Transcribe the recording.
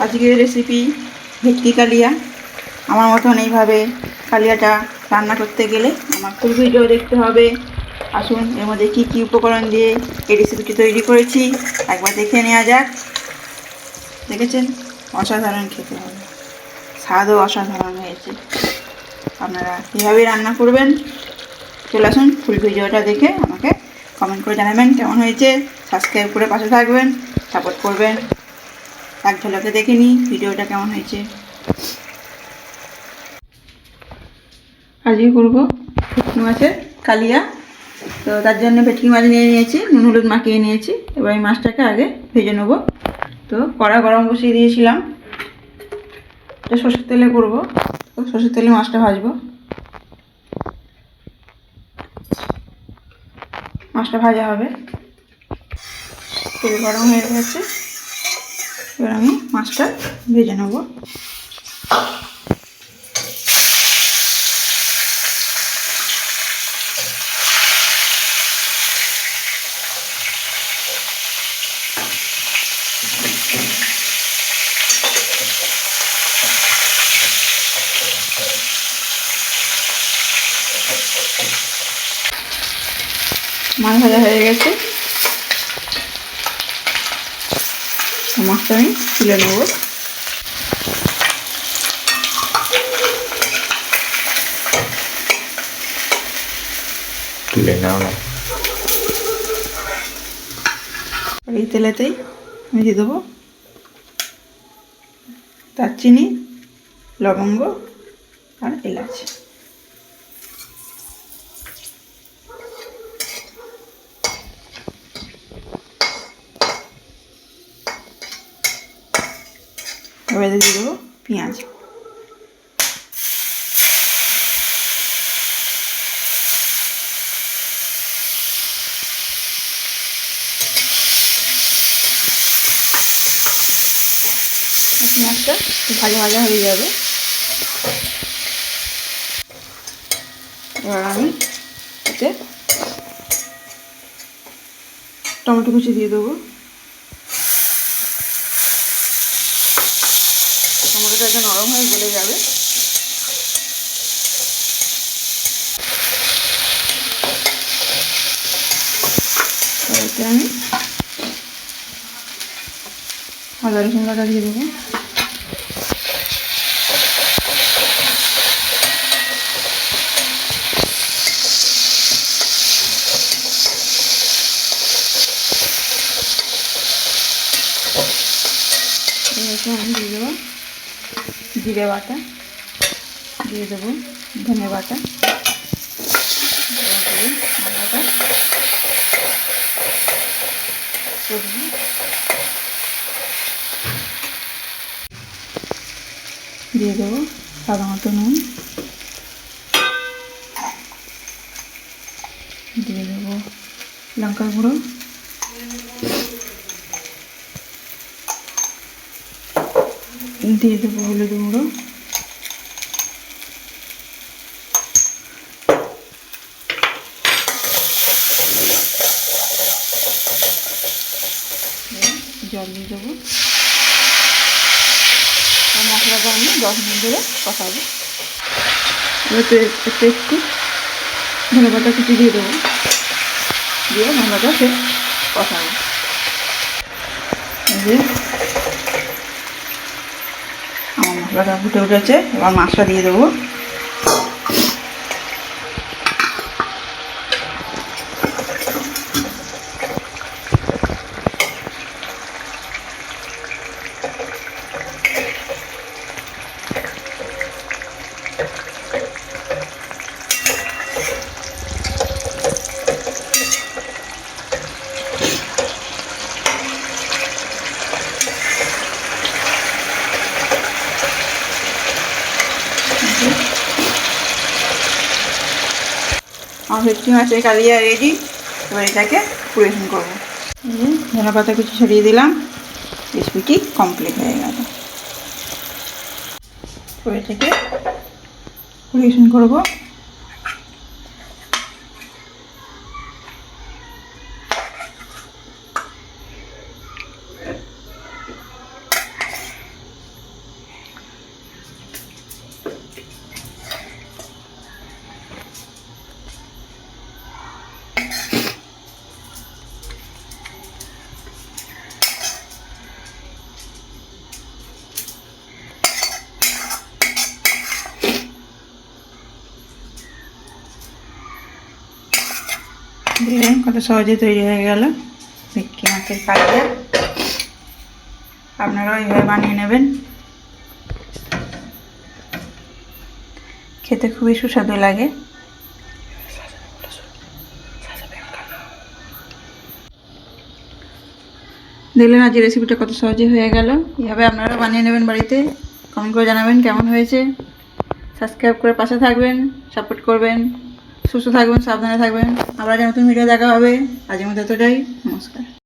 আজকের রেসিপি ভেটকি কালিয়া। আমার মতন এইভাবে কালিয়াটা রান্না করতে গেলে আমার ফুল ভিডিও দেখতে হবে। আসুন এর মধ্যে কী কী উপকরণ দিয়ে এই রেসিপিটি তৈরি করেছি একবার দেখে নেওয়া যাক। দেখেছেন, অসাধারণ খেতে হবে, স্বাদও অসাধারণ হয়েছে। আপনারা এভাবেই রান্না করবেন। চলে আসুন, ফুল ভিডিওটা দেখে আমাকে কমেন্ট করে জানাবেন কেমন হয়েছে। সাবস্ক্রাইব করে পাশে থাকবেন, সাপোর্ট করবেন। এক ঝলকে দেখে নিই ভিডিওটা কেমন হয়েছে। আজকে করবো ভেটকি মাছের কালিয়া। তো তার জন্য ভেটকি মাছ নিয়ে নিয়েছি, নুন হলুদ মাখিয়ে নিয়েছি। এবার এই মাছটাকে আগে ভেজে নেবো। তো কড়া গরম বসিয়ে দিয়েছিলাম, এটা সরষের তেলে করবো। তো সরষের তেলে মাছটা ভাজবো। মাছটা ভাজা হবে, তেল গরম হয়ে গেছে। এবার আমি মাছটা ভেজে নেবো। মাছ ভাজা হয়ে গেছে, মাছটা আমি তুলে নেব। তুলে নাও না। এই তেলেতেই আমি দিয়ে দেবো দারচিনি, লবঙ্গ আর এলাচ। এবার দিয়ে দেবো পেঁয়াজ। পেঁয়াজটা ভাজা ভাজা হয়ে যাবে। এবার আমি এতে টমেটো কুচি দিয়ে দেবো। টমেটোটা একটু নরম হয়ে গলে যাবে। এতে আমি আদা রসুন বাটা দিয়ে দেবো। আমি দিয়ে দেবো জিরে বাটা, দিয়ে দেবো ধনে বাটা, আদাটা দিয়ে দেবো সাদা মতো নুন, দিয়ে দেবো লঙ্কার গুঁড়ো, দিয়ে দেবো হলুদ গুঁড়ো, জল দিয়ে দেবো। আর মশলাটা আমি 10 মিনিট ধরে কষাবো। এবার একটু ধনে পাতা কুচি দিয়ে দেবো, দিয়ে মশলাটা সে কষাবো। আমার মশলাটা ফুটে উঠেছে, এবার মাছটা দিয়ে দেবো। আমার ভেটকি মাছের কালিয়া রেডি। এবার এটাকে পরিবেশন করবো। ধনে পাতা কিছু ছড়িয়ে দিলাম, রেসিপিটি কমপ্লিট হয়ে গেল। এবার এটাকে পরিবেশন করবো। দেখলেন কত সহজে তৈরি হয়ে গেল ভেটকি মাছের কালিয়া। আপনারাও এইভাবে বানিয়ে নেবেন, খেতে খুবই সুস্বাদু লাগে। দেখলেন আজ রেসিপিটা কত সহজে হয়ে গেল। এইভাবে আপনারাও বানিয়ে নেবেন বাড়িতে, কমেন্ট করে জানাবেন কেমন হয়েছে। সাবস্ক্রাইব করে পাশে থাকবেন, সাপোর্ট করবেন। সুস্থ থাকবেন, সাবধানে থাকবেন। আবার নতুন ভিডিও দেখা হবে। আজকের মতো এতটাই, নমস্কার।